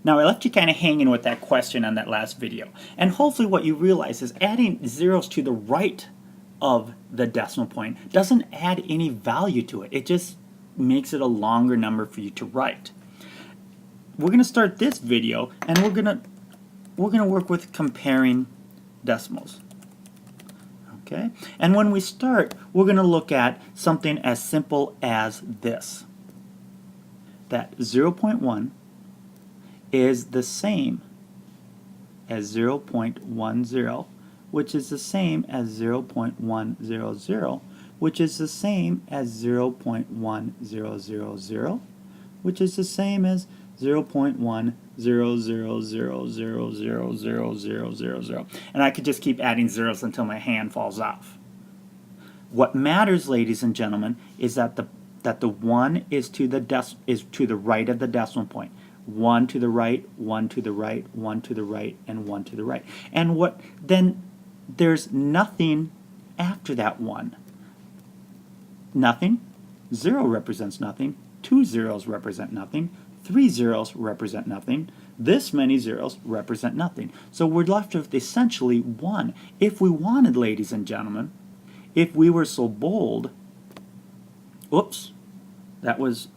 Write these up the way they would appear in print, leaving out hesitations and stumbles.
Now I left you kind of hanging with that question on that last video, and hopefully what you realize is adding zeros to the right of the decimal point doesn't add any value to it. It just makes it a longer number for you to write. We're going to start this video and we're going to work with comparing decimals. Okay? And when we start, we're going to look at something as simple as this. That 0.1 is the same as 0.10, which is the same as 0.100, which is the same as 0.1000, which is the same as 0.100000000. And I could just keep adding zeros until my hand falls off. What matters, ladies and gentlemen, is that the 1 is to the right of the decimal point. 1 to the right, 1 to the right, 1 to the right, and 1 to the right. And then there's nothing after that 1. Nothing. 0 represents nothing. 2 zeros represent nothing. 3 zeros represent nothing. This many zeros represent nothing. So we're left with essentially 1. If we wanted, ladies and gentlemen, if we were so bold, oops, that was,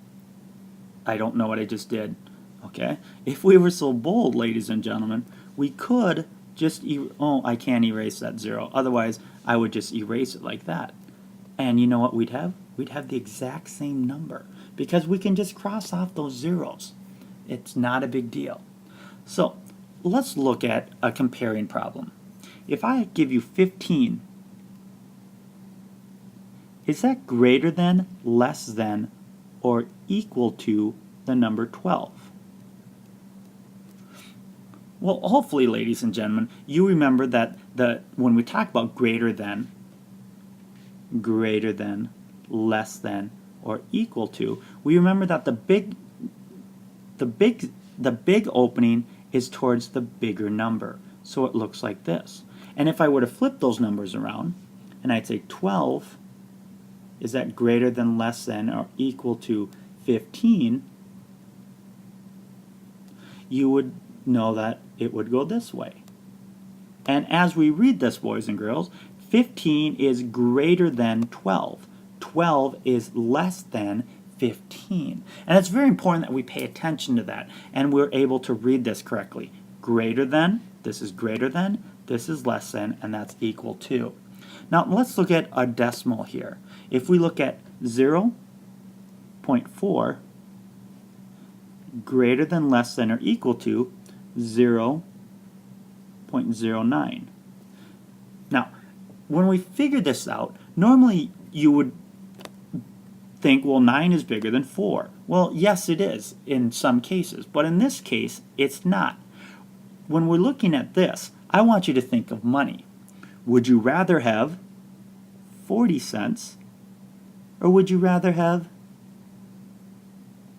I don't know what I just did. Okay, if we were so bold, ladies and gentlemen, we could just, oh, I can't erase that 0. Otherwise, I would just erase it like that. And you know what we'd have? We'd have the exact same number because we can just cross off those zeros. It's not a big deal. So let's look at a comparing problem. If I give you 15, is that greater than, less than, or equal to the number 12? Well, hopefully, ladies and gentlemen, you remember that when we talk about greater than, less than, or equal to, we remember that the big opening is towards the bigger number. So it looks like this. And if I were to flip those numbers around, and I'd say 12, is that greater than, less than, or equal to 15, you would know that it would go this way. And as we read this, boys and girls, 15 is greater than 12. 12 is less than 15. And it's very important that we pay attention to that and we're able to read this correctly. Greater than, this is greater than, this is less than, and that's equal to. Now let's look at a decimal here. If we look at 0.4, greater than, less than, or equal to 0.09. Now, when we figure this out, normally you would think, well, 9 is bigger than 4. Well, yes, it is in some cases, but in this case, it's not. When we're looking at this, I want you to think of money. Would you rather have 40 cents, or would you rather have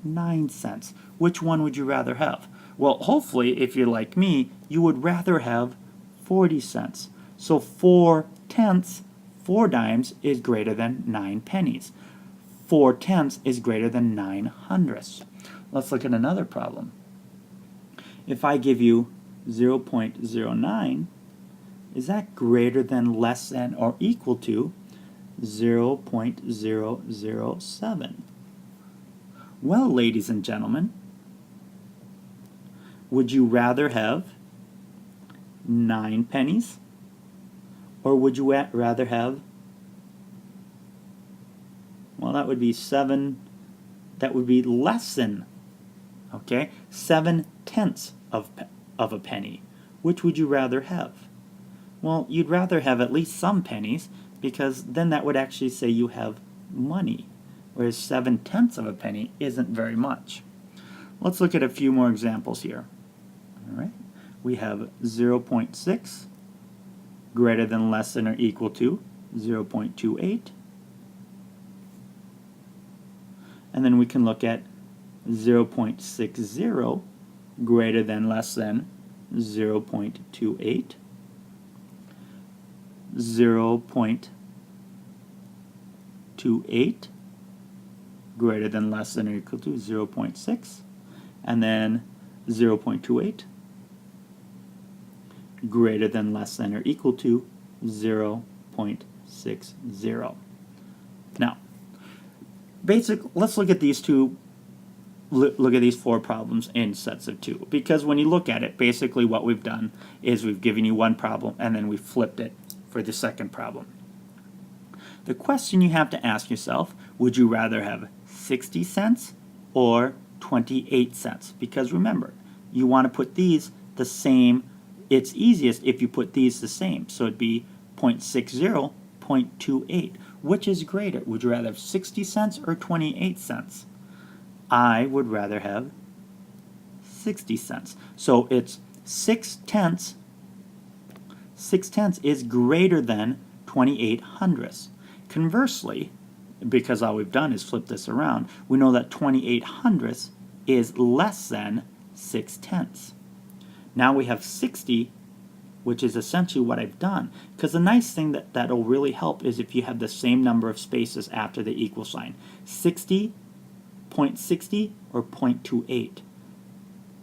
9 cents? Which one would you rather have? Well, hopefully, if you're like me, you would rather have 40 cents. So 4 tenths, 4 dimes, is greater than 9 pennies. 4 tenths is greater than 9 hundredths. Let's look at another problem. If I give you 0.09, is that greater than, less than, or equal to 0.007? Well, ladies and gentlemen, would you rather have 9 pennies, or would you rather have, well, that would be 7, that would be less than, okay, 7 tenths of a penny. Which would you rather have? Well, you'd rather have at least some pennies, because then that would actually say you have money, whereas 7 tenths of a penny isn't very much. Let's look at a few more examples here. All right, we have 0.6 greater than, less than, or equal to 0.28. And then we can look at 0.60 greater than, less than 0.28. 0.28 greater than, less than, or equal to 0.6. And then 0.28 greater than, less than, or equal to 0.60. Now, let's look at these look at these four problems in sets of two, because when you look at it, basically what we've done is we've given you one problem and then we flipped it for the second problem. The question you have to ask yourself, would you rather have 60 cents or 28 cents? Because remember, you want to put these the same. It's easiest if you put these the same. So it'd be 0.60, 0.28. Which is greater? Would you rather have 60 cents or 28 cents? I would rather have 60 cents. So it's 6/10. 6/10 is greater than 28 hundredths. Conversely, because all we've done is flip this around, we know that 28 hundredths is less than 6/10. Now we have 60, which is essentially what I've done. Because the nice thing that'll really help is if you have the same number of spaces after the equal sign. 60, 0.60, or 0.28.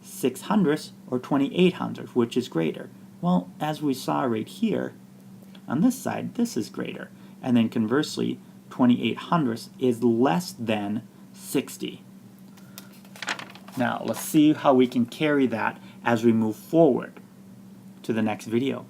6/100ths or 28/100ths, which is greater? Well, as we saw right here, on this side, this is greater. And then conversely, 28/100ths is less than 60. Now, let's see how we can carry that as we move forward to the next video.